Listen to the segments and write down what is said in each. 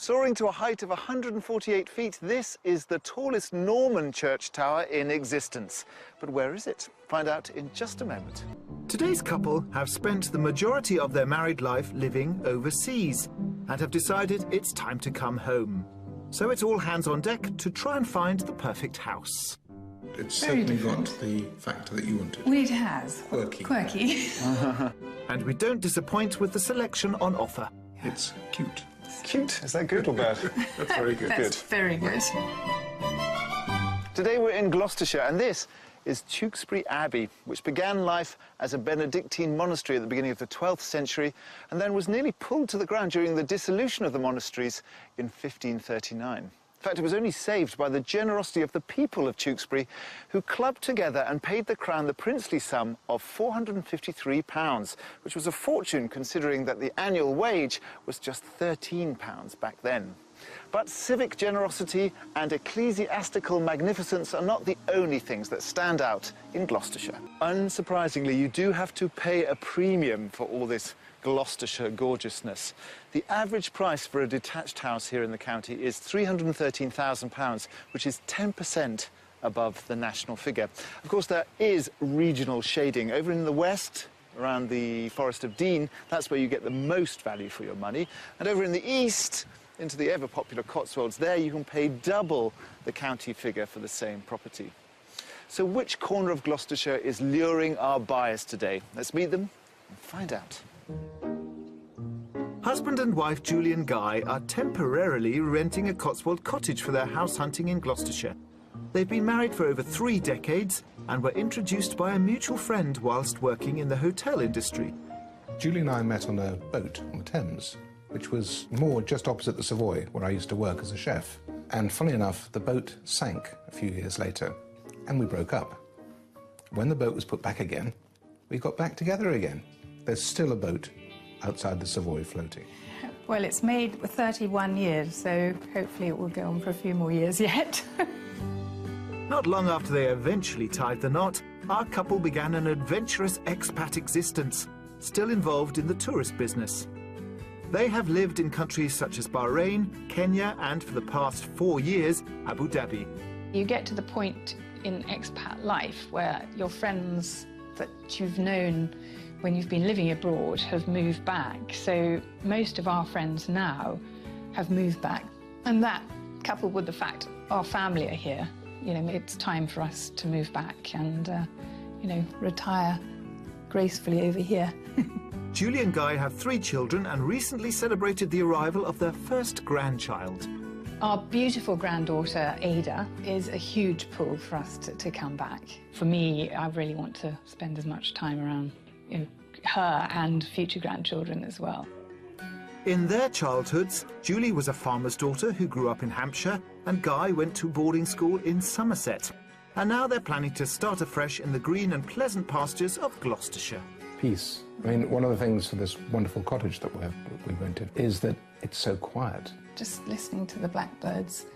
Soaring to a height of 148 feet, this is the tallest Norman church tower in existence. But where is it? Find out in just a moment. Today's couple have spent the majority of their married life living overseas and have decided it's time to come home. So it's all hands on deck to try and find the perfect house. It's certainly got the factor that you wanted. Well, it has. Quirky. Quirky. And we don't disappoint with the selection on offer. It's cute. Cute. Is that good or bad? That's very good. That's very good. Today we're in Gloucestershire, and this is Tewkesbury Abbey, which began life as a Benedictine monastery at the beginning of the 12th century and then was nearly pulled to the ground during the dissolution of the monasteries in 1539. In fact, it was only saved by the generosity of the people of Tewkesbury, who clubbed together and paid the crown the princely sum of £453, which was a fortune considering that the annual wage was just £13 back then. But civic generosity and ecclesiastical magnificence are not the only things that stand out in Gloucestershire. Unsurprisingly, you do have to pay a premium for all this Gloucestershire gorgeousness. The average price for a detached house here in the county is £313,000, which is 10% above the national figure. Of course, there is regional shading. Over in the west, around the Forest of Dean, that's where you get the most value for your money. And over in the east, into the ever-popular Cotswolds, there you can pay double the county figure for the same property. So which corner of Gloucestershire is luring our buyers today? Let's meet them and find out. Husband and wife Julie and Guy are temporarily renting a Cotswold cottage for their house hunting in Gloucestershire. They've been married for over 3 decades and were introduced by a mutual friend whilst working in the hotel industry. Julie and I met on a boat on the Thames, which was moored just opposite the Savoy, where I used to work as a chef. And funnily enough, the boat sank a few years later, and we broke up. When the boat was put back again, we got back together again. There's still a boat outside the Savoy floating. Well, it's made 31 years, so hopefully it will go on for a few more years yet. Not long after they eventually tied the knot, our couple began an adventurous expat existence, still involved in the tourist business. They have lived in countries such as Bahrain, Kenya, and for the past 4 years, Abu Dhabi. You get to the point in expat life where your friends that you've known when you've been living abroad have moved back. So most of our friends now have moved back. And that, coupled with the fact our family are here, you know, it's time for us to move back and, you know, retire gracefully over here. Julie and Guy have 3 children and recently celebrated the arrival of their first grandchild. Our beautiful granddaughter, Ada, is a huge pull for us to come back. For me, I really want to spend as much time around, you know, her and future grandchildren as well. In their childhoods, Julie was a farmer's daughter who grew up in Hampshire, and Guy went to boarding school in Somerset. And now they're planning to start afresh in the green and pleasant pastures of Gloucestershire. Peace. I mean, one of the things for this wonderful cottage that we rented is that it's so quiet. Just listening to the blackbirds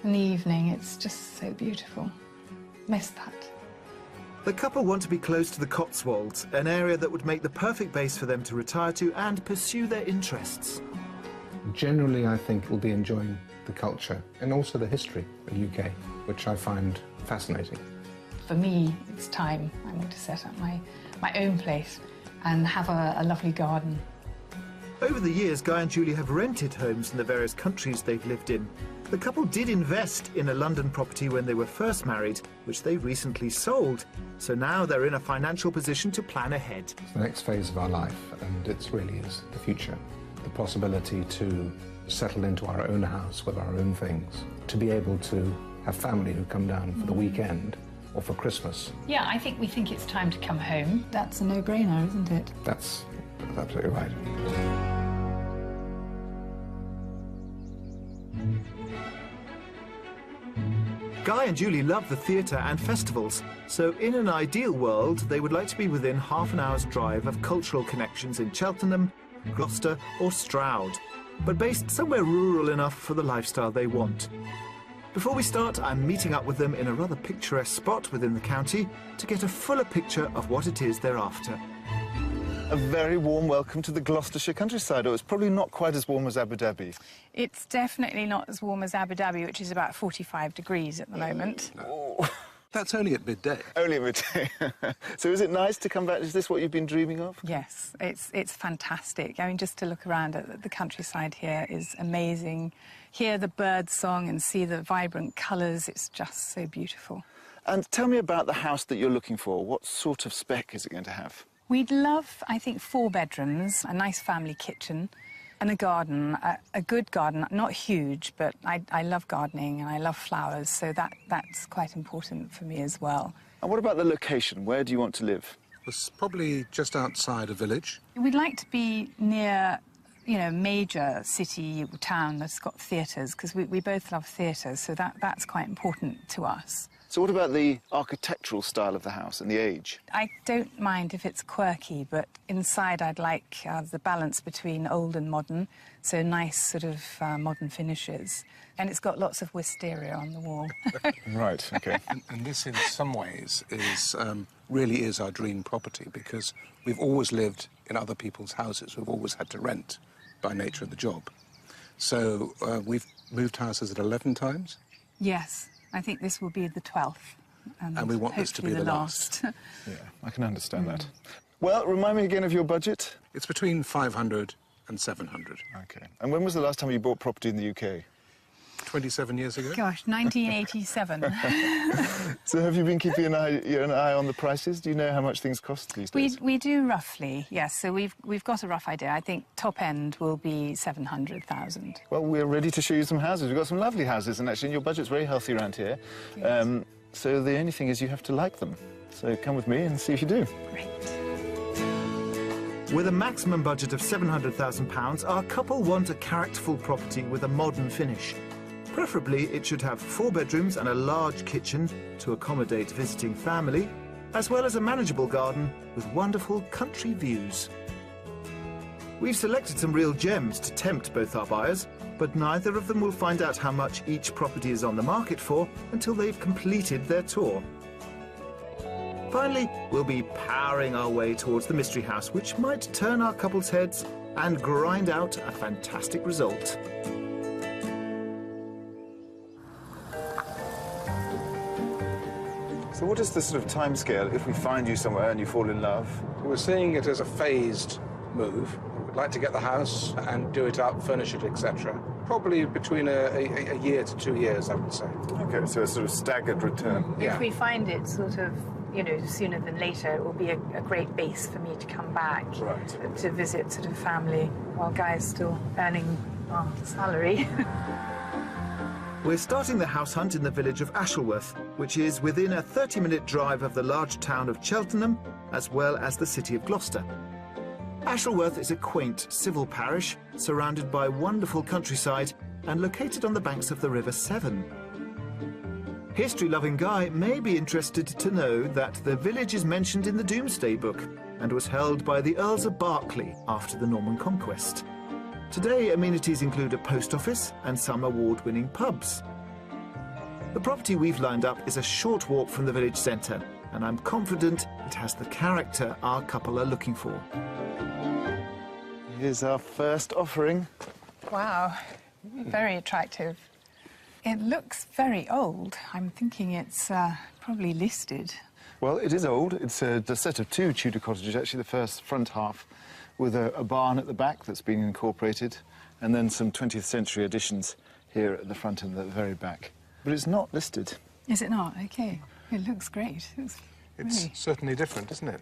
in the evening, it's just so beautiful. Miss that. The couple want to be close to the Cotswolds, an area that would make the perfect base for them to retire to and pursue their interests. Generally, I think we'll be enjoying the culture and also the history of the UK, which I find fascinating. For me, it's time. I want to set up my own place and have a lovely garden. Over the years, Guy and Julie have rented homes in the various countries they've lived in. The couple did invest in a London property when they were first married, which they recently sold. So now they're in a financial position to plan ahead. It's the next phase of our life, and it really is the future. The possibility to settle into our own house with our own things, to be able to have family who come down for the weekend or for Christmas. Yeah, we think it's time to come home. That's a no-brainer, isn't it? That's absolutely right. Guy and Julie love the theatre and festivals, so in an ideal world, they would like to be within half an hour's drive of cultural connections in Cheltenham, Gloucester or Stroud, but based somewhere rural enough for the lifestyle they want. Before we start, I'm meeting up with them in a rather picturesque spot within the county to get a fuller picture of what it is they're after. A very warm welcome to the Gloucestershire countryside. Oh, it's probably not quite as warm as Abu Dhabi. It's definitely not as warm as Abu Dhabi, which is about 45 degrees at the moment. Oh. That's only at midday. Only at midday. So is it nice to come back? Is this what you've been dreaming of? Yes, it's fantastic. I mean, just to look around at the countryside here is amazing. Hear the bird song and see the vibrant colours. It's just so beautiful. And tell me about the house that you're looking for. What sort of spec is it going to have? We'd love, I think, 4 bedrooms, a nice family kitchen and a garden, a good garden, not huge, but I love gardening and I love flowers, so that's quite important for me as well. And what about the location? Where do you want to live? It's probably just outside a village. We'd like to be near, you know, major city or town that's got theatres, because we both love theatres, so that's quite important to us. So what about the architectural style of the house and the age? I don't mind if it's quirky, but inside I'd like the balance between old and modern, so nice sort of modern finishes. And it's got lots of wisteria on the wall. Right, OK. And this, in some ways, is really is our dream property, because we've always lived in other people's houses. We've always had to rent by nature of the job. So we've moved houses at 11 times. Yes. I think this will be the 12th. And we want this to be the last. Yeah, I can understand that. Well, remind me again of your budget. It's between 500 and 700. OK. And when was the last time you bought property in the UK? 27 years ago. Gosh, 1987. So have you been keeping an eye on the prices? Do you know how much things cost these days? We do roughly, yes. So we've got a rough idea. I think top end will be 700,000. Well, we're ready to show you some houses. We've got some lovely houses, and actually your budget's very healthy around here. So the only thing is you have to like them. So come with me and see if you do. Great. With a maximum budget of £700,000, our couple want a characterful property with a modern finish. Preferably, it should have 4 bedrooms and a large kitchen to accommodate visiting family, as well as a manageable garden with wonderful country views. We've selected some real gems to tempt both our buyers, but neither of them will find out how much each property is on the market for until they've completed their tour. Finally, we'll be powering our way towards the mystery house, which might turn our couple's heads and grind out a fantastic result. So what is the sort of timescale if we find you somewhere and you fall in love? We're seeing it as a phased move. We'd like to get the house and do it up, furnish it, etc. Probably between a year to 2 years, I would say. OK, so a sort of staggered return. Yeah. If we find it sort of, you know, sooner than later, it will be a great base for me to come back. Right. To visit sort of family while Guy's still earning our salary. We're starting the house hunt in the village of Ashelworth, which is within a 30-minute drive of the large town of Cheltenham, as well as the city of Gloucester. Ashelworth is a quaint civil parish surrounded by wonderful countryside and located on the banks of the River Severn. History-loving Guy may be interested to know that the village is mentioned in the Domesday Book and was held by the Earls of Berkeley after the Norman Conquest. Today, amenities include a post office and some award-winning pubs. The property we've lined up is a short walk from the village centre, and I'm confident it has the character our couple are looking for. Here's our first offering. Wow, very attractive. It looks very old. I'm thinking it's probably listed. Well, it is old. It's a set of 2 Tudor cottages, actually the first front half, with a barn at the back that's been incorporated, and then some 20th century additions here at the front and the very back. But it's not listed. Is it not? OK. It looks great. It's really... certainly different, isn't it?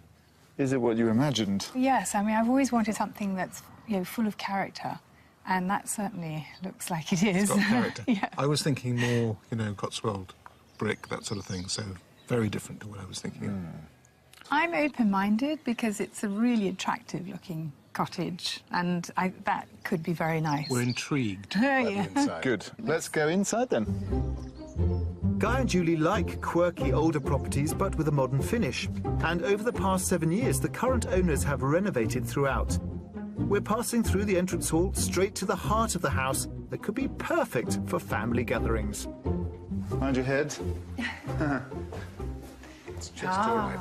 Is it what you imagined? Yes, I mean, I've always wanted something that's, you know, full of character, and that certainly looks like it is. It's got character. Yeah. I was thinking more, you know, Cotswold brick, that sort of thing, so very different to what I was thinking. I'm open-minded because it's a really attractive-looking cottage, and that could be very nice. We're intrigued Oh, by yeah. the inside. Good. Let's go inside then. Guy and Julie like quirky older properties but with a modern finish, and over the past 7 years the current owners have renovated throughout. We're passing through the entrance hall straight to the heart of the house that could be perfect for family gatherings. Mind your head. It's just all right.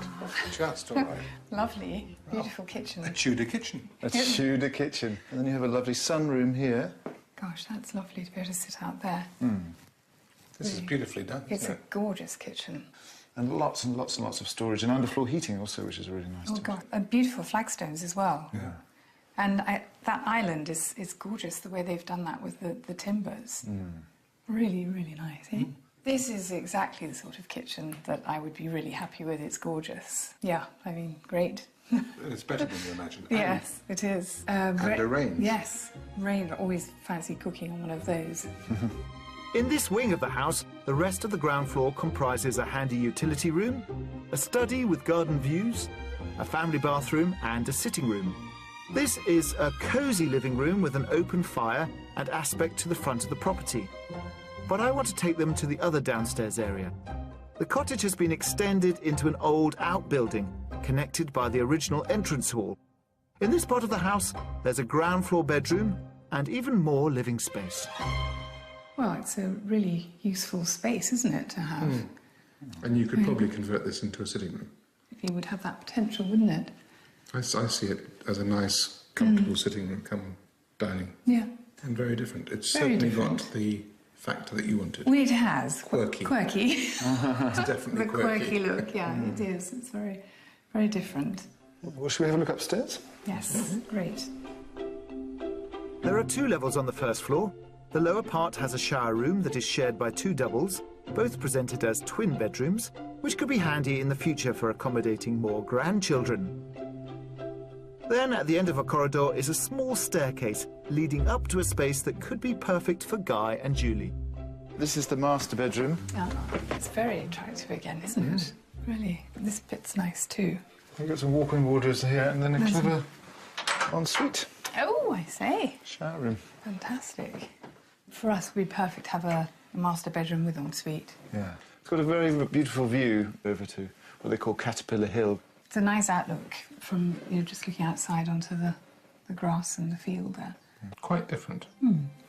Just all right. Lovely, beautiful kitchen. A Tudor kitchen. A Tudor kitchen. And then you have a lovely sunroom here. Gosh, that's lovely to be able to sit out there. This is beautifully done. It's isn't a gorgeous kitchen. And lots and lots and lots of storage and underfloor heating also, which is really nice. Oh, too. God. And beautiful flagstones as well. Yeah. And that island is gorgeous, the way they've done that with the timbers. Really, really nice, eh? This is exactly the sort of kitchen that I would be really happy with. It's gorgeous. Yeah, I mean, great. It's better than you imagined. Yes, it is. And a range. Yes, range. I always fancy cooking on one of those. In this wing of the house, the rest of the ground floor comprises a handy utility room, a study with garden views, a family bathroom and a sitting room. This is a cosy living room with an open fire and aspect to the front of the property. But I want to take them to the other downstairs area. The cottage has been extended into an old outbuilding, connected by the original entrance hall. In this part of the house, there's a ground floor bedroom and even more living space. Well, it's a really useful space, isn't it, to have? And you could probably convert this into a sitting room. You would have that potential, wouldn't it? I see it as a nice, comfortable sitting room, come dining. Yeah. And very different. It's Very certainly different. got the factor that you wanted. Well, it has. Quirky. Quirky. It's definitely The quirky look, yeah, it is. It's very, very different. Well, should we have a look upstairs? Yes, great. There are 2 levels on the first floor. The lower part has a shower room that is shared by 2 doubles, both presented as twin bedrooms, which could be handy in the future for accommodating more grandchildren. Then, at the end of a corridor, is a small staircase leading up to a space that could be perfect for Guy and Julie. This is the master bedroom. Yeah, it's very attractive again, isn't it? Really. This bit's nice too. We've got some walk-in wardrobes here and then a clever ensuite Oh, I say. shower room. Fantastic. For us, it would be perfect to have a master bedroom with ensuite. Yeah. It's got a very beautiful view over to what they call Caterpillar Hill. It's a nice outlook from, just looking outside onto the grass and the field there. Quite different.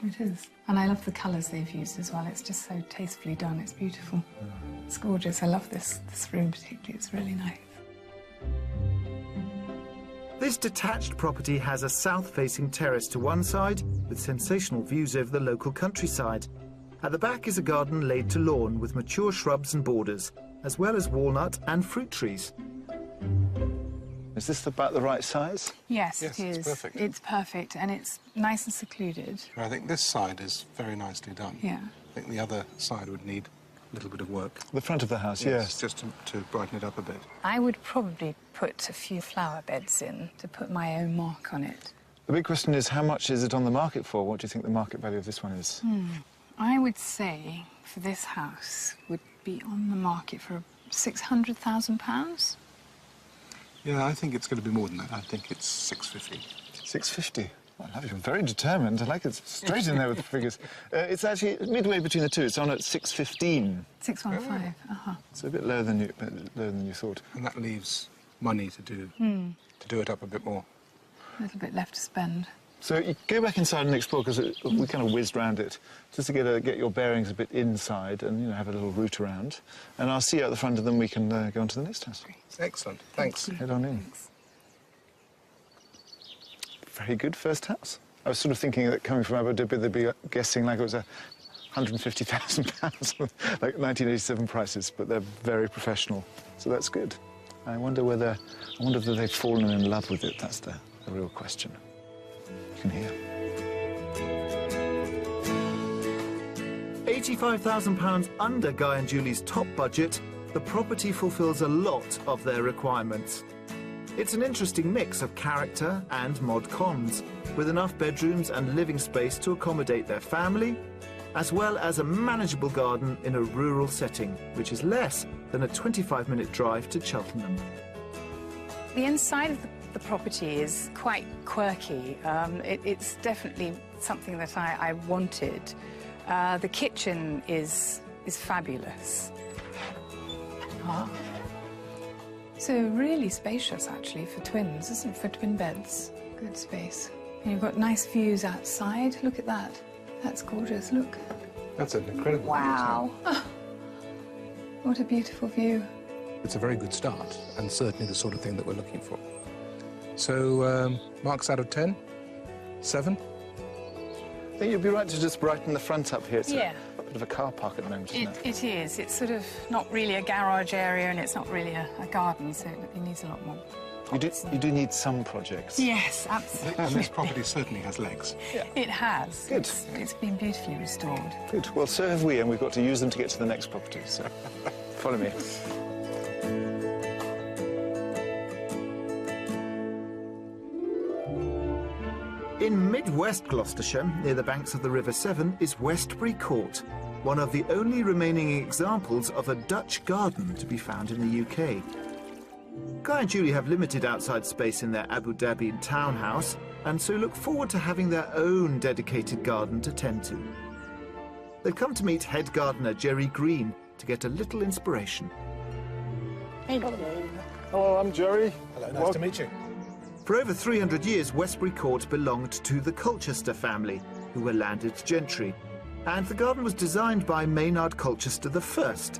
It is. And I love the colours they've used as well. It's just so tastefully done. It's beautiful. It's gorgeous. I love this room particularly. It's really nice. This detached property has a south-facing terrace to one side, with sensational views over the local countryside. At the back is a garden laid to lawn with mature shrubs and borders, as well as walnut and fruit trees. Is this about the right size? Yes, Yes, it is. it's perfect. It's perfect, and it's nice and secluded. I think this side is very nicely done. Yeah. I think the other side would need a little bit of work. The front of the house, yes. Just to brighten it up a bit. I would probably put a few flower beds in to put my own mark on it. The big question is, how much is it on the market for? What do you think the market value of this one is? I would say for this house would be on the market for £600,000. Yeah, I think it's going to be more than that. I think it's 650. 650. I love you. You're very determined. I like it. Straight in there with the figures. It's actually midway between the two. It's on at 615. 615. It's a bit lower than you thought. And that leaves money to do it up a bit more. A little bit left to spend. So you go back inside and explore, because we kind of whizzed round it, just to get your bearings a bit inside and have a little route around. And I'll see you at the front, and then we can go on to the next house. Excellent. Thanks. Head on in. Thanks. Very good first house. I was sort of thinking that coming from Abu Dhabi, they'd be guessing like it was £150,000, like 1987 prices, but they're very professional, so that's good. I wonder whether they've fallen in love with it. That's the real question. You can hear. £85,000 under Guy and Julie's top budget, the property fulfills a lot of their requirements. It's an interesting mix of character and mod cons, with enough bedrooms and living space to accommodate their family, as well as a manageable garden in a rural setting, which is less than a 25-minute drive to Cheltenham. The inside of the property is quite quirky. It's definitely something that I wanted. The kitchen is fabulous. So really spacious, actually, for twins, isn't it? For twin beds. Good space. And you've got nice views outside. Look at that. That's gorgeous. Look. That's an incredible Wow. What a beautiful view. It's a very good start, and certainly the sort of thing that we're looking for. So, marks out of 10? 7? I think you'd be right to just brighten the front up here. It's Yeah. a bit of a car park at the moment, isn't it? It is. It's sort of not really a garage area, and it's not really a garden, so it needs a lot more. You do need some projects. Yes, absolutely. And this property certainly has legs. It has. Good. It's been beautifully restored. Good. Well, so have we, and we've got to use them to get to the next property, so follow me. In mid-west Gloucestershire, near the banks of the River Severn, is Westbury Court, one of the only remaining examples of a Dutch garden to be found in the UK. Guy and Julie have limited outside space in their Abu Dhabi townhouse, and so look forward to having their own dedicated garden to tend to. They've come to meet head gardener Jerry Green to get a little inspiration. Hello, I'm Jerry. Hello, nice to meet you. For over 300 years, Westbury Court belonged to the Colchester family, who were landed gentry, and the garden was designed by Maynard Colchester I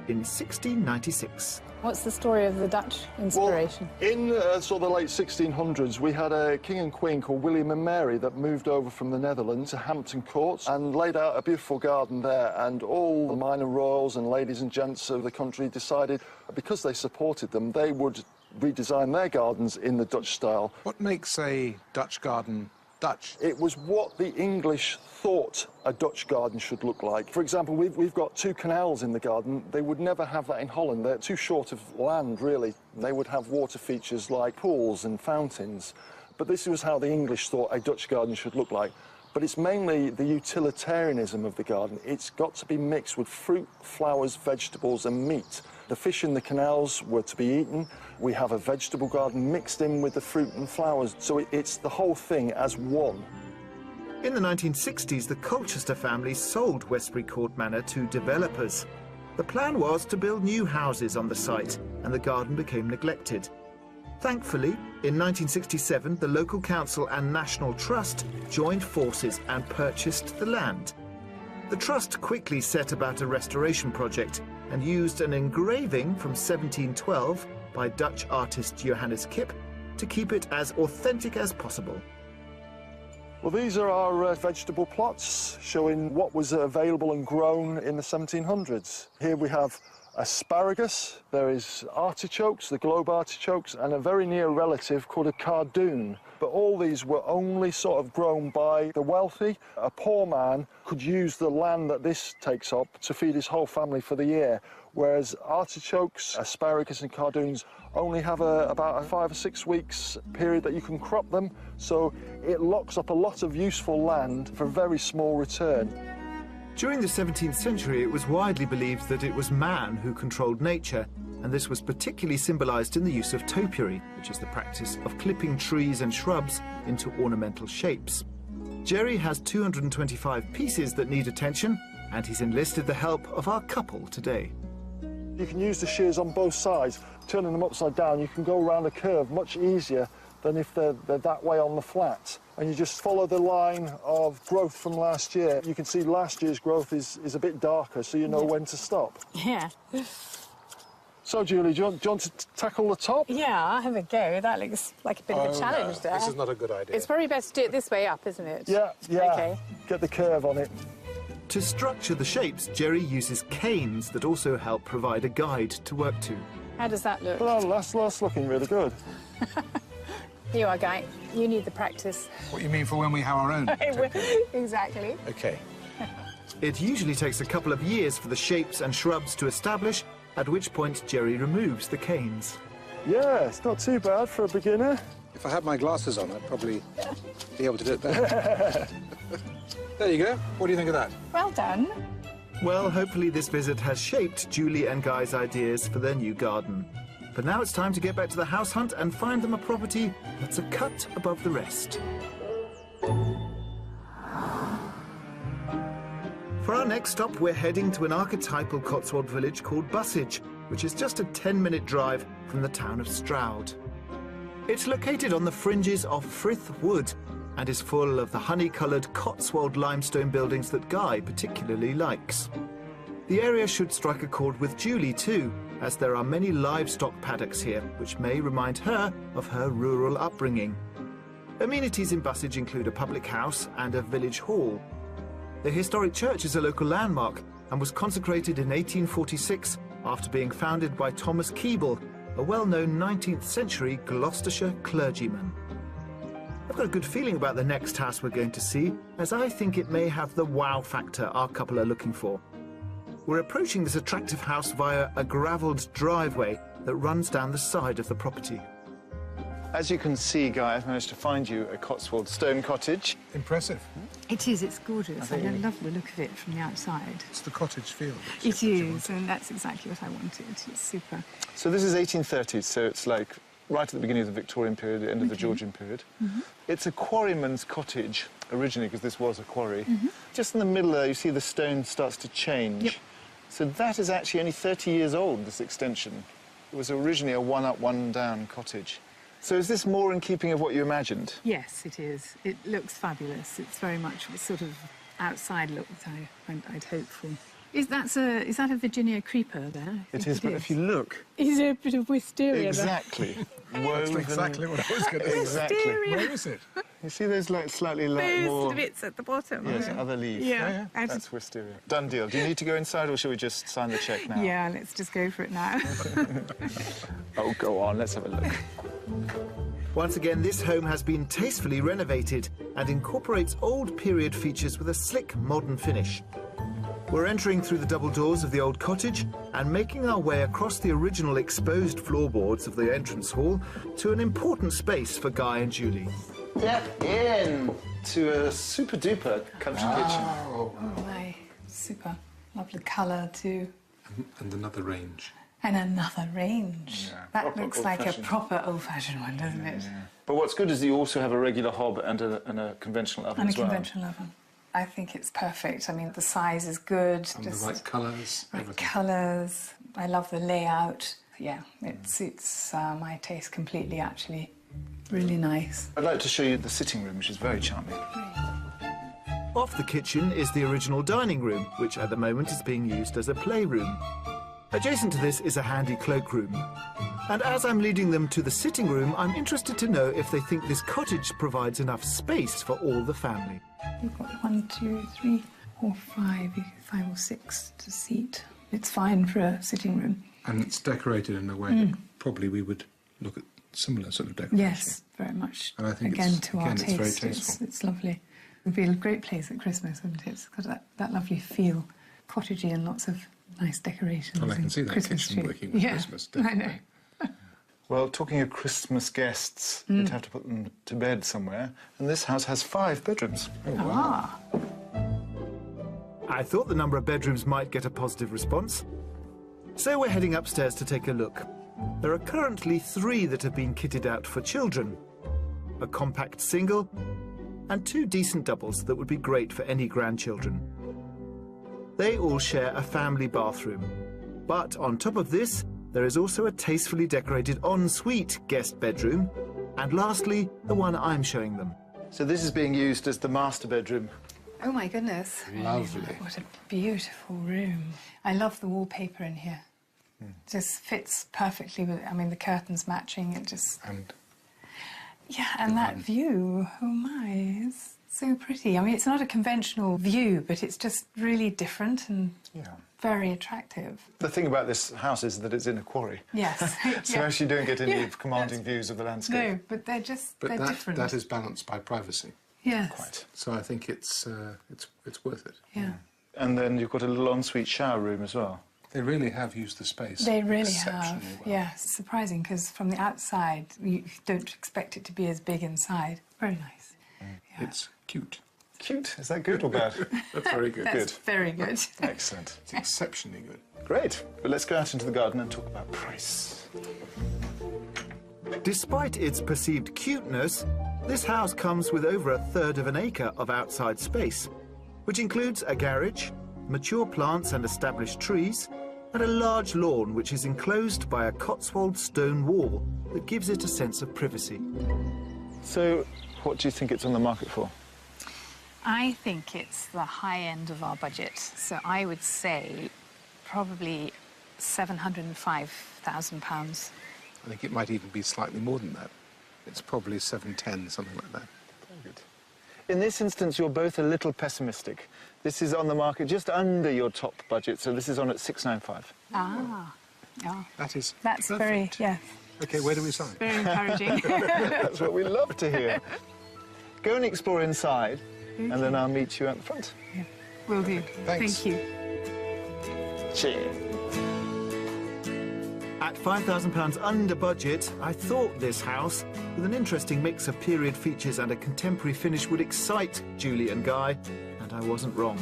in 1696. What's the story of the Dutch inspiration? Well, in sort of the late 1600s, we had a king and queen called William and Mary that moved over from the Netherlands to Hampton Court and laid out a beautiful garden there. And all the minor royals and ladies and gents of the country decided, because they supported them, they would redesign their gardens in the Dutch style. What makes a Dutch garden Dutch? It was what the English thought a Dutch garden should look like. For example, we've got 2 canals in the garden. They would never have that in Holland. They're too short of land, really. They would have water features like pools and fountains. But this was how the English thought a Dutch garden should look like. But it's mainly the utilitarianism of the garden. It's got to be mixed with fruit, flowers, vegetables and meat. The fish in the canals were to be eaten. We have a vegetable garden mixed in with the fruit and flowers, so it's the whole thing as one. In the 1960s, the Colchester family sold Westbury Court Manor to developers. The plan was to build new houses on the site, and the garden became neglected. Thankfully, in 1967, the local council and National Trust joined forces and purchased the land. The Trust quickly set about a restoration project and used an engraving from 1712 by Dutch artist Johannes Kip to keep it as authentic as possible. Well, these are our vegetable plots showing what was available and grown in the 1700s. Here we have asparagus, there is artichokes, the globe artichokes, and a very near relative called a cardoon. But all these were only sort of grown by the wealthy. A poor man could use the land that this takes up to feed his whole family for the year, whereas artichokes, asparagus and cardoons only have about a 5 or 6 weeks period that you can crop them, so it locks up a lot of useful land for a very small return. During the 17th century, it was widely believed that it was man who controlled nature, and this was particularly symbolised in the use of topiary, which is the practice of clipping trees and shrubs into ornamental shapes. Jerry has 225 pieces that need attention, and he's enlisted the help of our couple today. You can use the shears on both sides. Turning them upside down, you can go around a curve much easier than if they're that way on the flat. And you just follow the line of growth from last year. You can see last year's growth is a bit darker, so you know when to stop. Yeah. So, Julie, do you want to tackle the top? Yeah, I'll have a go. That looks like a bit of a challenge there. This is not a good idea. It's probably best to do it this way up, isn't it? Yeah. Okay. Get the curve on it. To structure the shapes, Jerry uses canes that also help provide a guide to work to. How does that look? Well, that's looking really good. Here you are, Guy. You need the practice. What you mean for when we have our own? Exactly. Okay. It usually takes a couple of years for the shapes and shrubs to establish, at which point Jerry removes the canes. Yeah, it's not too bad for a beginner. If I had my glasses on, I'd probably be able to do it better. There you go. What do you think of that? Well done. Well, hopefully this visit has shaped Julie and Guy's ideas for their new garden. But now it's time to get back to the house hunt and find them a property that's a cut above the rest. For our next stop, we're heading to an archetypal Cotswold village called Bussage, which is just a 10-minute drive from the town of Stroud. It's located on the fringes of Frith Wood and is full of the honey-coloured Cotswold limestone buildings that Guy particularly likes. The area should strike a chord with Julie too, as there are many livestock paddocks here, which may remind her of her rural upbringing. Amenities in Bussage include a public house and a village hall. The historic church is a local landmark and was consecrated in 1846 after being founded by Thomas Keble, a well-known 19th century Gloucestershire clergyman. I've got a good feeling about the next house we're going to see, as I think it may have the wow factor our couple are looking for. We're approaching this attractive house via a gravelled driveway that runs down the side of the property. As you can see, Guy, I've managed to find you a Cotswold stone cottage. Impressive. It is, it's gorgeous. I love the look of it from the outside. It's the cottage feel. It is, and that's exactly what I wanted. It's super. So this is 1830s, so it's like right at the beginning of the Victorian period, the end of the Georgian period. It's a quarryman's cottage, originally, because this was a quarry. Just in the middle there, you see the stone starts to change. Yep. So that is actually only 30 years old, this extension. It was originally a one-up, one-down cottage. So is this more in keeping of what you imagined? Yes, it is. It looks fabulous. It's very much the sort of outside look that I'd hoped for. Is that a Virginia creeper there? It is, but if you look... Is there a bit of wisteria Exactly. That's Woven... exactly what I was going to say. Exactly. Where is it? You see those like slightly like Those more... bits at the bottom. Yes, other leaf. Yeah. That's wisteria. Done deal. Do you need to go inside, or shall we just sign the cheque now? Yeah, let's just go for it now. Oh, go on. Let's have a look. Once again, this home has been tastefully renovated and incorporates old period features with a slick modern finish. We're entering through the double doors of the old cottage and making our way across the original exposed floorboards of the entrance hall to an important space for Guy and Julie. Step in to a super-duper country kitchen. Oh, my. Super. Lovely colour, too. And another range. And another range. Yeah, That proper looks like a old-fashioned. proper old-fashioned one, doesn't it? But what's good is you also have a regular hob and a conventional oven And a as well. conventional oven. I think it's perfect. I mean, the size is good. And the right colours. Right everything. colours. I love the layout. Yeah, it suits my taste completely, actually. Really nice. I'd like to show you the sitting room, which is very charming. Off the kitchen is the original dining room, which at the moment is being used as a playroom. Adjacent to this is a handy cloakroom. And as I'm leading them to the sitting room, I'm interested to know if they think this cottage provides enough space for all the family. You've got 1, 2, 3, 4, 5, 5 or 6 to seat. It's fine for a sitting room. And it's decorated in a way that probably we would look at similar sort of decoration. Yes, very much. And I think again, it's- to our again, it's very taste, tasteful. it's lovely. It would be a great place at Christmas, wouldn't it? It's got that lovely feel, cottagey, and lots of nice decorations. Well, I can and see that Christmas kitchen tree. working with Christmas, definitely. I know. Well, talking of Christmas guests, you'd have to put them to bed somewhere. And this house has 5 bedrooms. Ah, I thought the number of bedrooms might get a positive response. So we're heading upstairs to take a look. There are currently 3 that have been kitted out for children. A compact single and 2 decent doubles that would be great for any grandchildren. They all share a family bathroom. But on top of this, there is also a tastefully decorated ensuite guest bedroom. And lastly, the one I'm showing them. So this is being used as the master bedroom. oh my goodness. Lovely. What a beautiful room. I love the wallpaper in here. Just fits perfectly with, I mean, the curtains matching, it just... And Yeah, and that view, oh my, it's so pretty. I mean, it's not a conventional view, but it's just really different and very attractive. The thing about this house is that it's in a quarry. Yes. So Yeah. actually you don't get any Yeah, commanding views of the landscape. No, but they're just, but they're that, different. that is balanced by privacy. Yes. Quite. So I think it's worth it. Yeah. And then you've got a little ensuite shower room as well. They really have used the space. They really exceptionally have. well. Yeah, it's surprising because from the outside you don't expect it to be as big inside. Very nice. Yeah. It's cute. Cute. Is that good or bad? That's very good. That's very good. Excellent. It's exceptionally good. Great. But let's go out into the garden and talk about price. Despite its perceived cuteness, this house comes with over 1/3 of an acre of outside space, which includes a garage, mature plants and established trees, and a large lawn which is enclosed by a Cotswold stone wall that gives it a sense of privacy. So, what do you think it's on the market for? I think it's the high end of our budget. So I would say probably £705,000. I think it might even be slightly more than that. It's probably 710, something like that. Very good. In this instance, you're both a little pessimistic. This is on the market just under your top budget, so this is on at 695. Ah, yeah. That's That's perfect. very, yeah, OK, where do we sign? very encouraging. That's what we love to hear. Go and explore inside, and then I'll meet you at the front. Will do. Thanks. Thank you. Cheers. At £5,000 under budget, I thought this house, with an interesting mix of period features and a contemporary finish, would excite Julie and Guy, and I wasn't wrong.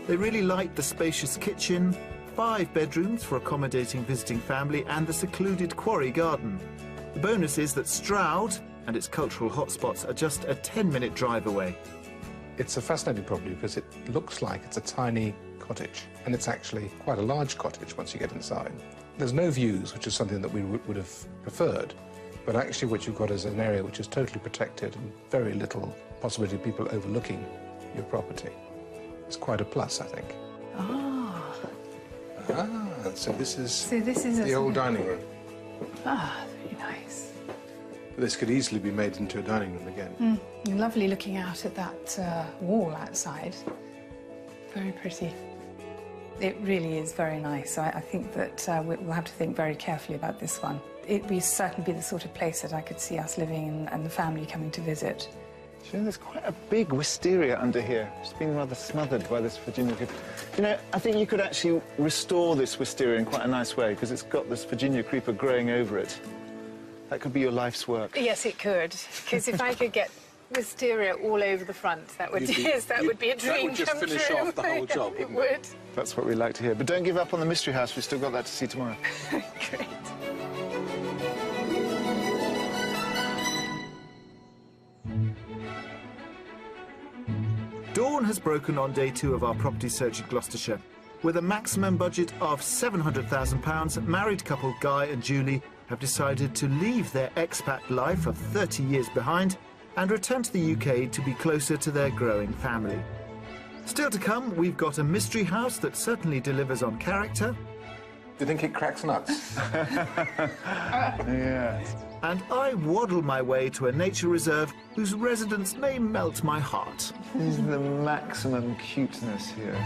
They really liked the spacious kitchen, 5 bedrooms for accommodating visiting family, and the secluded quarry garden. The bonus is that Stroud and its cultural hotspots are just a 10-minute drive away. It's a fascinating property because it looks like it's a tiny cottage, and it's actually quite a large cottage once you get inside. There's no views, which is something that we would have preferred, but actually what you've got is an area which is totally protected and very little possibility of people overlooking your property. It's quite a plus, I think. So this is the old dining room. Ah, very nice. This could easily be made into a dining room again. Lovely looking out at that wall outside. Very pretty. It really is very nice. So I think that we'll have to think very carefully about this one. It would certainly be the sort of place that I could see us living and the family coming to visit. You know, there's quite a big wisteria under here. It's been rather smothered by this Virginia creeper. You know, I think you could actually restore this wisteria in quite a nice way because it's got this Virginia creeper growing over it. That could be your life's work. Yes, it could. Because if I could get wisteria all over the front, that would be a dream just come finish true. off the whole job, It wouldn't it? would. That's what we like to hear. But don't give up on the Mystery House. We've still got that to see tomorrow. Great. Dawn has broken on day 2 of our property search in Gloucestershire. With a maximum budget of £700,000, married couple Guy and Julie have decided to leave their expat life of 30 years behind and return to the UK to be closer to their growing family. Still to come, we've got a mystery house that certainly delivers on character. Do you think it cracks nuts? Yes. And I waddle my way to a nature reserve whose residents may melt my heart. This is the maximum cuteness here.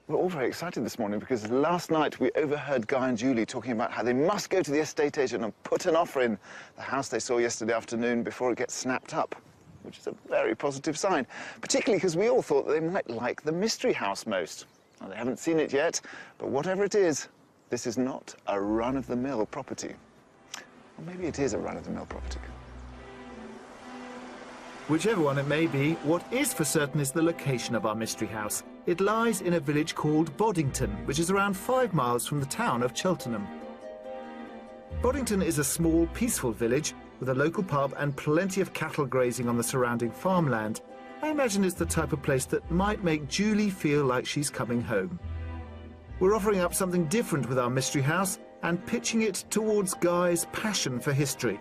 We're all very excited this morning because last night we overheard Guy and Julie talking about how they must go to the estate agent and put an offer in the house they saw yesterday afternoon before it gets snapped up, which is a very positive sign, particularly because we all thought that they might like the mystery house most. Well, they haven't seen it yet, but whatever it is, this is not a run-of-the-mill property. Or maybe it is a run-of-the-mill property. Whichever one it may be, what is for certain is the location of our mystery house. It lies in a village called Boddington, which is around 5 miles from the town of Cheltenham. Boddington is a small, peaceful village with a local pub and plenty of cattle grazing on the surrounding farmland. I imagine it's the type of place that might make Julie feel like she's coming home. We're offering up something different with our mystery house and pitching it towards Guy's passion for history.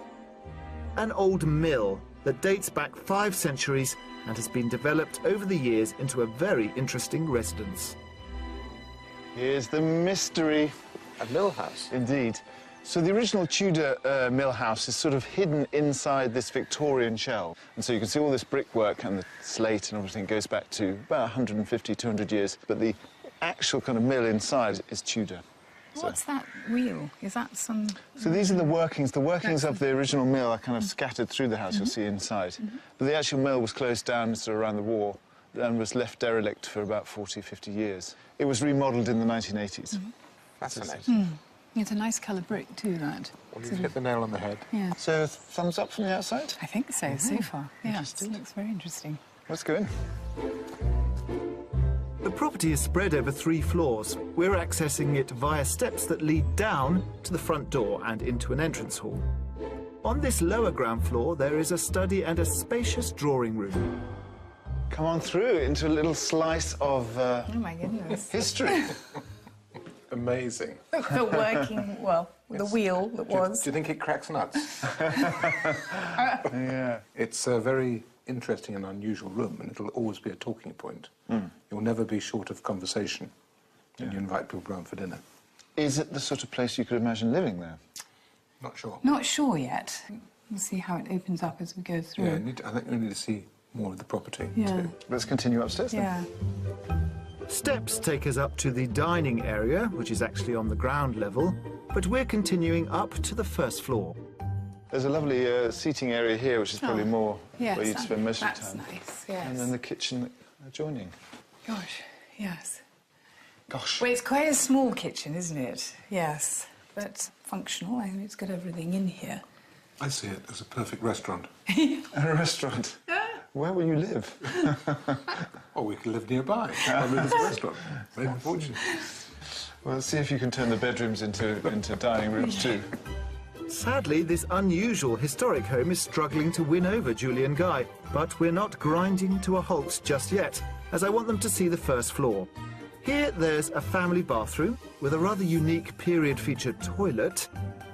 An old mill that dates back 5 centuries and has been developed over the years into a very interesting residence. Here's the mystery. A mill house? Indeed. So the original Tudor mill house is sort of hidden inside this Victorian shell. And so you can see all this brickwork and the slate and everything goes back to about 150, 200 years. But the actual kind of mill inside is Tudor. What's that wheel? Is that some... So these are the workings. The workings of the original mill are kind of scattered through the house, you'll see inside. But the actual mill was closed down sort of around the war and was left derelict for about 40, 50 years. It was remodelled in the 1980s. Fascinating. It's a nice colour brick too, that. Well, you've hit the nail on the head. Yeah, So thumbs up from the outside? I think so, so far. Yeah, it looks very interesting. Let's go in. The property is spread over 3 floors. We're accessing it via steps that lead down to the front door and into an entrance hall. On this lower ground floor, there is a study and a spacious drawing room. Come on through into a little slice of Oh my goodness. history. Amazing. The working, well, the wheel that was. Do you think it cracks nuts? Yeah. It's a very interesting and unusual room, and it'll always be a talking point. You'll never be short of conversation and you invite people around for dinner. Is it the sort of place you could imagine living there? Not sure. Not sure yet. We'll see how it opens up as we go through. Yeah, I think we need to see more of the property. Yeah. too. Let's continue upstairs then. Yeah. Steps take us up to the dining area, which is actually on the ground level, but we're continuing up to the first floor. There's a lovely seating area here, which is probably more Yes, where you'd spend most of that's the time. nice, yes. And then the kitchen adjoining. Gosh, yes. Gosh. Well, it's quite a small kitchen, isn't it? Yes, but functional. I think it's got everything in here. I see it as a perfect restaurant. A restaurant. Where will you live? Or we could live nearby. I mean, it's a restaurant. Maybe fortune. Well, let's see if you can turn the bedrooms into dining rooms too. Sadly, this unusual historic home is struggling to win over Julie and Guy, but we're not grinding to a halt just yet, as I want them to see the first floor. Here, there's a family bathroom with a rather unique period-featured toilet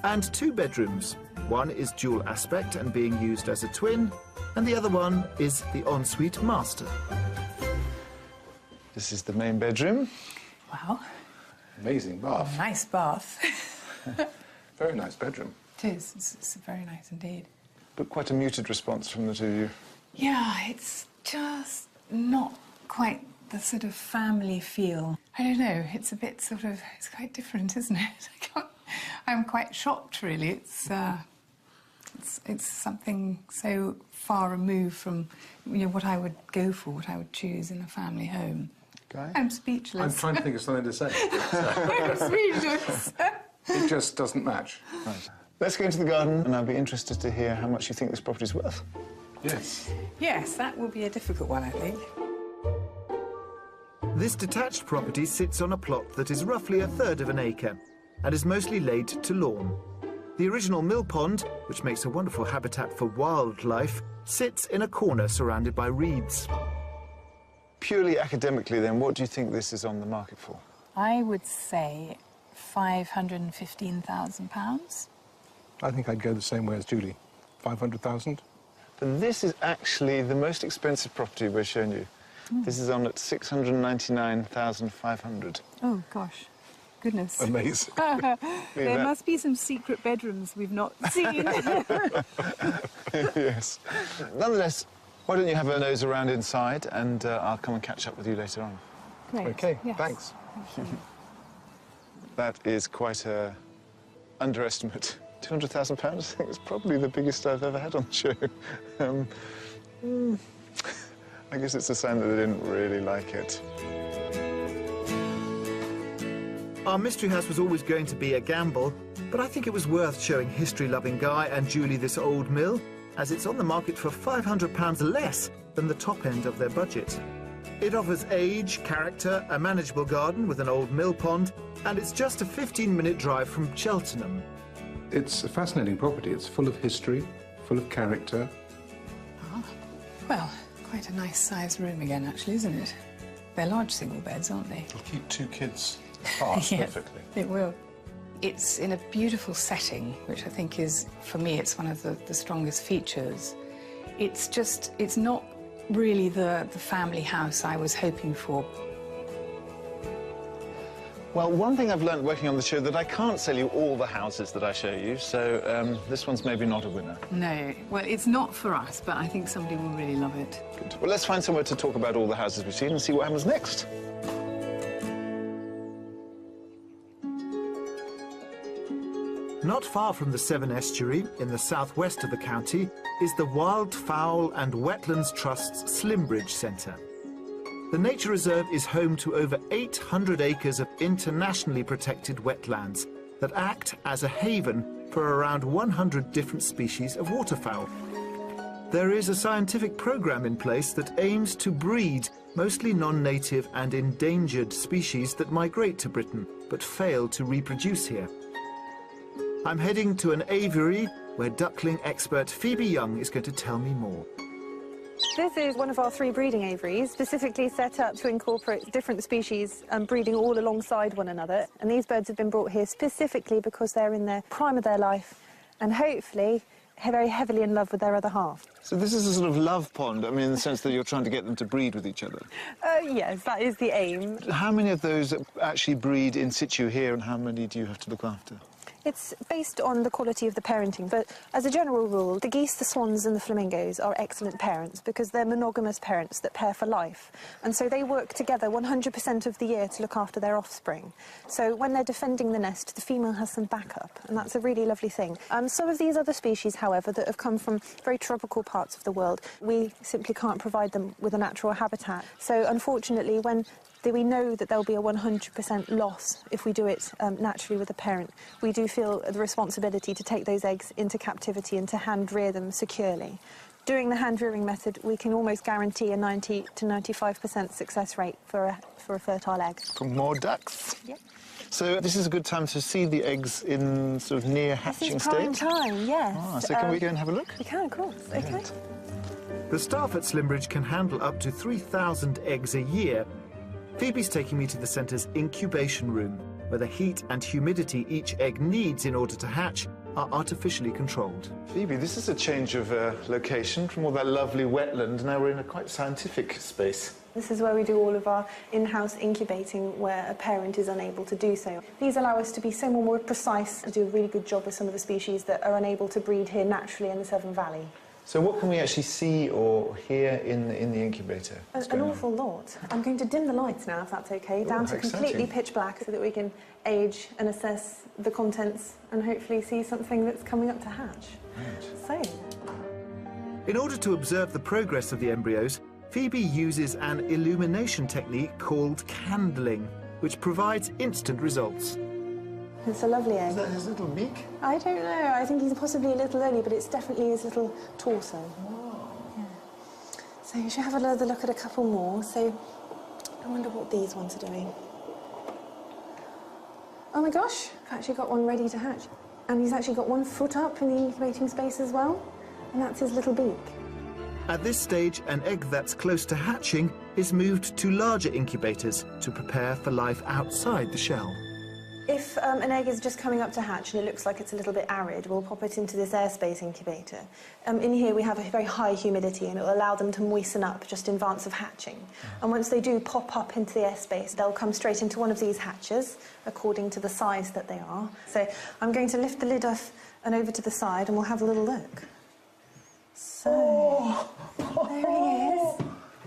and 2 bedrooms. One is dual aspect and being used as a twin, and the other one is the ensuite master. This is the main bedroom. Wow, Amazing bath. nice bath. Very nice bedroom. It is. It's very nice indeed. But quite a muted response from the two of you. Yeah, it's just not quite the sort of family feel. I don't know, it's a bit sort of, it's quite different, isn't it? I'm quite shocked, really. It's something so far removed from, you know, what I would go for, what I would choose in a family home. Guy? I'm speechless. I'm trying to think of something to say. I'm speechless. It just doesn't match. Right. Let's go into the garden, and I'll be interested to hear how much you think this property's worth. Yes. Yes, that will be a difficult one, I think. This detached property sits on a plot that is roughly 1/3 of an acre and is mostly laid to lawn. The original mill pond, which makes a wonderful habitat for wildlife, sits in a corner surrounded by reeds. Purely academically, then, what do you think this is on the market for? I would say £515,000. I think I'd go the same way as Julie. 500,000? But this is actually the most expensive property we're showing you. This is on at 699,500. Oh, gosh. Goodness. Amazing. There must be some secret bedrooms we've not seen. Yes. Nonetheless, why don't you have a nose around inside, and I'll come and catch up with you later on. Great. OK, Yes. thanks. That is quite a underestimate. £200,000, I think it's probably the biggest I've ever had on the show. I guess it's a sign that they didn't really like it. Our mystery house was always going to be a gamble, but I think it was worth showing history-loving Guy and Julie this old mill, as it's on the market for £500 less than the top end of their budget. It offers age, character, a manageable garden with an old mill pond, and it's just a 15-minute drive from Cheltenham. It's a fascinating property. It's full of history, full of character. Well, quite a nice sized room again, actually, isn't it? They're large single beds, aren't they? It'll keep 2 kids apart Yeah, perfectly. it will. It's in a beautiful setting, which I think is, for me, it's one of the strongest features. It's not really the family house I was hoping for. Well, one thing I've learned working on the show that I can't sell you all the houses that I show you, so this one's maybe not a winner. No, well, it's not for us, but I think somebody will really love it. Good. Well, let's find somewhere to talk about all the houses we've seen and see what happens next. Not far from the Severn Estuary, in the southwest of the county, is the Wildfowl and Wetlands Trust's Slimbridge Centre. The nature reserve is home to over 800 acres of internationally protected wetlands that act as a haven for around 100 different species of waterfowl. There is a scientific programme in place that aims to breed mostly non-native and endangered species that migrate to Britain but fail to reproduce here. I'm heading to an aviary where duckling expert Phoebe Young is going to tell me more. This is one of our 3 breeding aviaries, specifically set up to incorporate different species and breeding all alongside one another. And these birds have been brought here specifically because they're in the prime of their life. And hopefully very heavily in love with their other half. So this is a sort of love pond, I mean, in the sense that you're trying to get them to breed with each other. Yes, that is the aim. How many of those actually breed in situ here, and how many do you have to look after? It's based on the quality of the parenting, but as a general rule, the geese, the swans and the flamingos are excellent parents because they're monogamous parents that pair for life. And so they work together 100% of the year to look after their offspring. So when they're defending the nest, the female has some backup, and that's a really lovely thing. Some of these other species, however, that have come from very tropical parts of the world, we simply can't provide them with a natural habitat. So unfortunately, when we know that there'll be a 100% loss if we do it naturally with a parent, we do feel the responsibility to take those eggs into captivity and to hand rear them securely. Doing the hand rearing method, we can almost guarantee a 90 to 95% success rate for a fertile egg. For more ducks? Yep. So this is a good time to see the eggs in sort of near hatching state? This is prime time, yes. Ah, so can we go and have a look? We can, of course. OK. The staff at Slimbridge can handle up to 3,000 eggs a year. Phoebe's taking me to the centre's incubation room, where the heat and humidity each egg needs in order to hatch are artificially controlled. Phoebe, this is a change of location from all that lovely wetland. Now we're in a quite scientific space. This is where we do all of our in-house incubating where a parent is unable to do so. These allow us to be so more precise and do a really good job with some of the species that are unable to breed here naturally in the Severn Valley. So what can we actually see or hear in the incubator? An awful lot. I'm going to dim the lights now, if that's OK, down to completely pitch black so that we can age and assess the contents and hopefully see something that's coming up to hatch. Right. So. In order to observe the progress of the embryos, Phoebe uses an illumination technique called candling, which provides instant results. It's a lovely egg. Is that his little beak? I don't know. I think he's possibly a little early, but it's definitely his little torso. Oh. Yeah. So you should have another look at a couple more. So I wonder what these ones are doing. Oh my gosh, I've actually got one ready to hatch. And he's actually got 1 foot up in the incubating space as well. And that's his little beak. At this stage, an egg that's close to hatching is moved to larger incubators to prepare for life outside the shell. If an egg is just coming up to hatch and it looks like it's a little bit arid, we'll pop it into this airspace incubator. In here we have a very high humidity and it will allow them to moisten up just in advance of hatching. And once they do pop up into the airspace, they'll come straight into one of these hatches, according to the size that they are. So I'm going to lift the lid off and over to the side and we'll have a little look. So, there he is.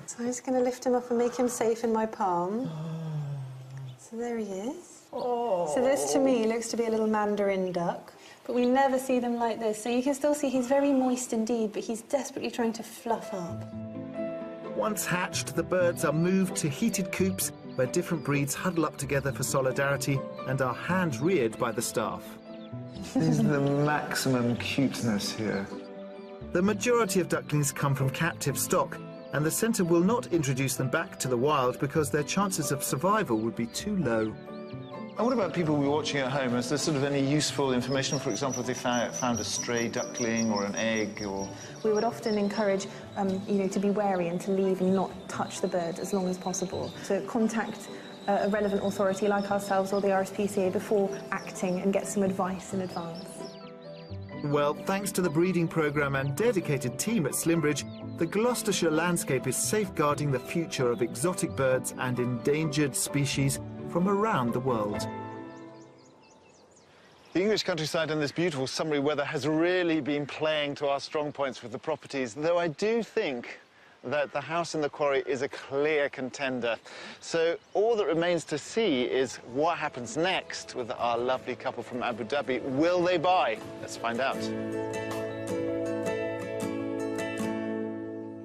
So I'm just going to lift him up and make him safe in my palm. So there he is. So this, to me, looks to be a little mandarin duck, but we never see them like this. So you can still see he's very moist indeed, but he's desperately trying to fluff up. Once hatched, the birds are moved to heated coops where different breeds huddle up together for solidarity and are hand-reared by the staff. This is the maximum cuteness here. The majority of ducklings come from captive stock, and the centre will not introduce them back to the wild because their chances of survival would be too low. And what about people who are watching at home? Is there sort of any useful information? For example, if they found a stray duckling or an egg, or... We would often encourage, to be wary and to leave and not touch the bird as long as possible. To contact a relevant authority like ourselves or the RSPCA before acting and get some advice in advance. Well, thanks to the breeding programme and dedicated team at Slimbridge, the Gloucestershire landscape is safeguarding the future of exotic birds and endangered species from around the world. The English countryside and this beautiful summery weather has really been playing to our strong points with the properties, though I do think that the house in the quarry is a clear contender. So all that remains to see is what happens next with our lovely couple from Abu Dhabi. Will they buy? Let's find out.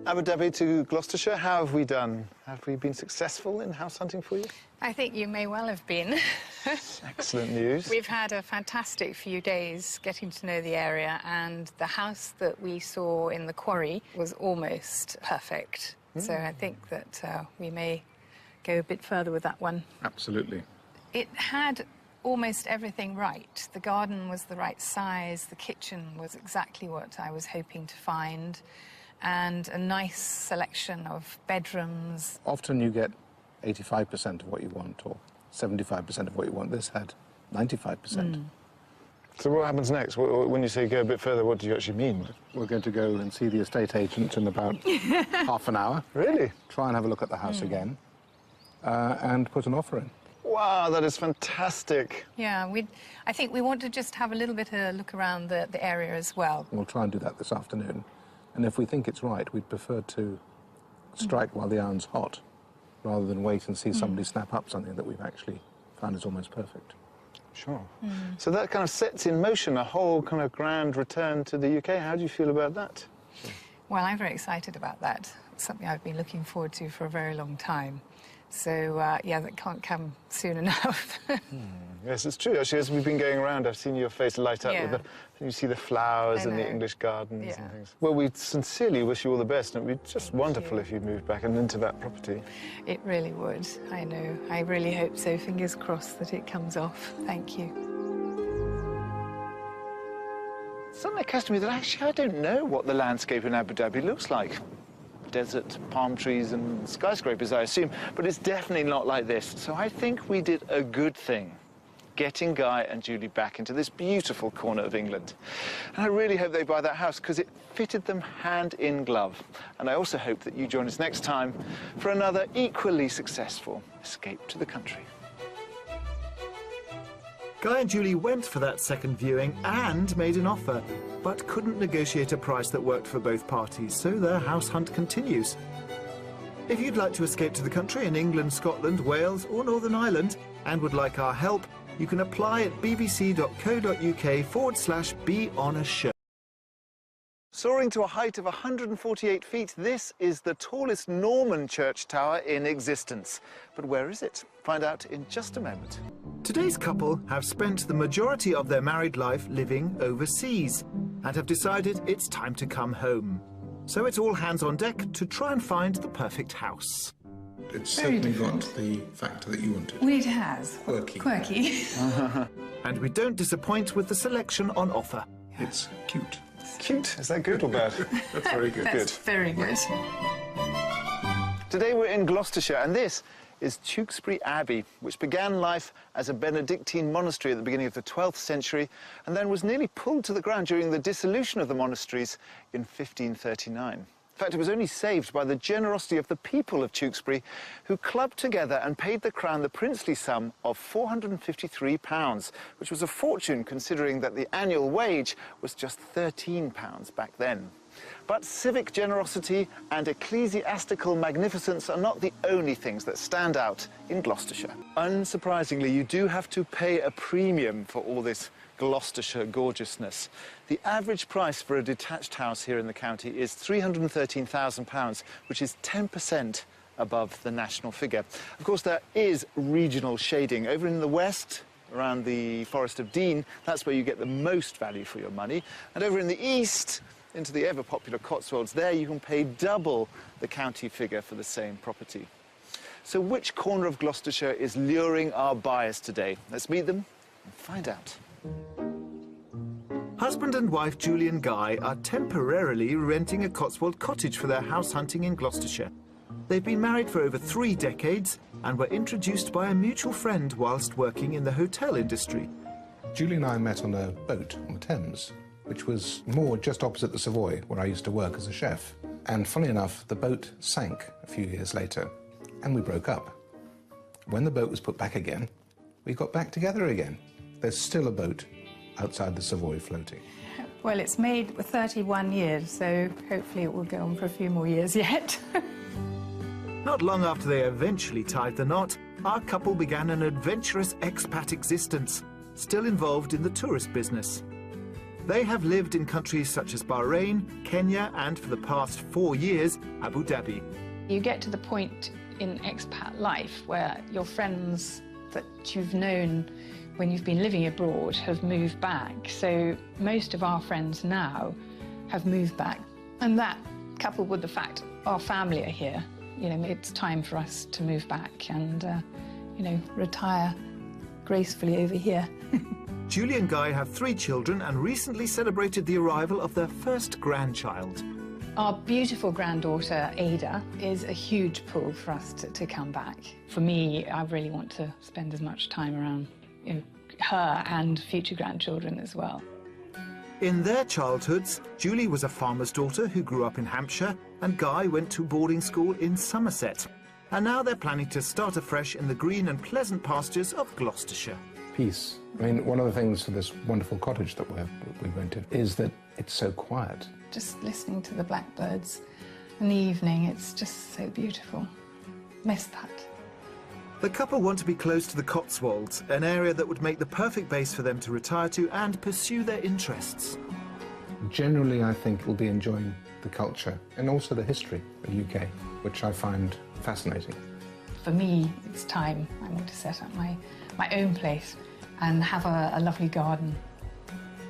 Abu Dhabi to Gloucestershire, how have we done? Have we been successful in house hunting for you? I think you may well have been. Excellent news. We've had a fantastic few days getting to know the area, and the house that we saw in the quarry was almost perfect. So I think that we may go a bit further with that one. Absolutely. It had almost everything right. The garden was the right size, the kitchen was exactly what I was hoping to find, and a nice selection of bedrooms. Often you get 85% of what you want or 75% of what you want. This had 95%. So what happens next? When you say go a bit further, what do you actually mean? We're going to go and see the estate agent in about half an hour. Really? Try and have a look at the house again and put an offer in. Wow, that is fantastic. Yeah, I think we want to just have a little bit of a look around the area as well. We'll try and do that this afternoon. And if we think it's right, we'd prefer to strike while the iron's hot, rather than wait and see somebody snap up something that we've actually found is almost perfect. Sure. So that kind of sets in motion a whole kind of grand return to the UK. How do you feel about that? Well, I'm very excited about that. It's something I've been looking forward to for a very long time. So, yeah, that can't come soon enough. Yes, it's true. Actually, as we've been going around, I've seen your face light up with you see the flowers and the English gardens and things. Well, we sincerely wish you all the best, and it would be just wonderful if you moved back and into that property. It really would. I know. I really hope so. Fingers crossed that it comes off. Thank you. Suddenly occurs to me that actually I don't know what the landscape in Abu Dhabi looks like. Desert, palm trees and skyscrapers, I assume, but it's definitely not like this. So I think we did a good thing, getting Guy and Julie back into this beautiful corner of England. And I really hope they buy that house, because it fitted them hand in glove. And I also hope that you join us next time for another equally successful escape to the country. Guy and Julie went for that second viewing and made an offer, but couldn't negotiate a price that worked for both parties, so their house hunt continues. If you'd like to escape to the country in England, Scotland, Wales or Northern Ireland and would like our help, you can apply at bbc.co.uk/be-on-a-show. Soaring to a height of 148 feet, this is the tallest Norman church tower in existence. But where is it? Find out in just a moment. Today's couple have spent the majority of their married life living overseas and have decided it's time to come home. So it's all hands on deck to try and find the perfect house. It's certainly got the factor that you wanted. Well, it has. Quirky. Quirky. And we don't disappoint with the selection on offer. It's cute. Cute. Is that good or bad? That's very good. That's very good. Today we're in Gloucestershire, and this is Tewkesbury Abbey, which began life as a Benedictine monastery at the beginning of the 12th century and then was nearly pulled to the ground during the dissolution of the monasteries in 1539. In fact, it was only saved by the generosity of the people of Tewkesbury, who clubbed together and paid the crown the princely sum of £453, which was a fortune considering that the annual wage was just £13 back then. But civic generosity and ecclesiastical magnificence are not the only things that stand out in Gloucestershire. Unsurprisingly, you do have to pay a premium for all this Gloucestershire gorgeousness. The average price for a detached house here in the county is £313,000, which is 10% above the national figure. Of course, there is regional shading. Over in the west, around the Forest of Dean, that's where you get the most value for your money. And over in the east, into the ever-popular Cotswolds, there you can pay double the county figure for the same property. So which corner of Gloucestershire is luring our buyers today? Let's meet them and find out. Husband and wife Julie and Guy are temporarily renting a Cotswold cottage for their house hunting in Gloucestershire. They've been married for over 3 decades and were introduced by a mutual friend whilst working in the hotel industry. Julie and I met on a boat on the Thames, which was moored just opposite the Savoy, where I used to work as a chef. And funnily enough, the boat sank a few years later, and we broke up. When the boat was put back again, we got back together again. There's still a boat outside the Savoy floating. Well, it's made for 31 years, so hopefully it will go on for a few more years yet. Not long after they eventually tied the knot, our couple began an adventurous expat existence, still involved in the tourist business. They have lived in countries such as Bahrain, Kenya, and for the past 4 years, Abu Dhabi. You get to the point in expat life where your friends that you've known when you've been living abroad have moved back. So most of our friends now have moved back. And that, coupled with the fact our family are here, you know, it's time for us to move back and, you know, retire gracefully over here. Julie and Guy have 3 children and recently celebrated the arrival of their first grandchild. Our beautiful granddaughter, Ada, is a huge pull for us to come back. For me, I really want to spend as much time around, you know, her and future grandchildren as well. In their childhoods, Julie was a farmer's daughter who grew up in Hampshire, and Guy went to boarding school in Somerset. And now they're planning to start afresh in the green and pleasant pastures of Gloucestershire. Peace. I mean, one of the things for this wonderful cottage that we rented is that it's so quiet. Just listening to the blackbirds in the evening, it's just so beautiful. Miss that. The couple want to be close to the Cotswolds, an area that would make the perfect base for them to retire to and pursue their interests. Generally, I think we'll be enjoying the culture and also the history of the UK, which I find fascinating. For me, it's time. I want to set up my own place and have a lovely garden.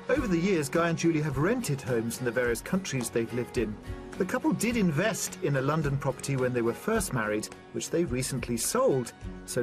Over the years, Guy and Julie have rented homes in the various countries they've lived in. The couple did invest in a London property when they were first married, which they recently sold. So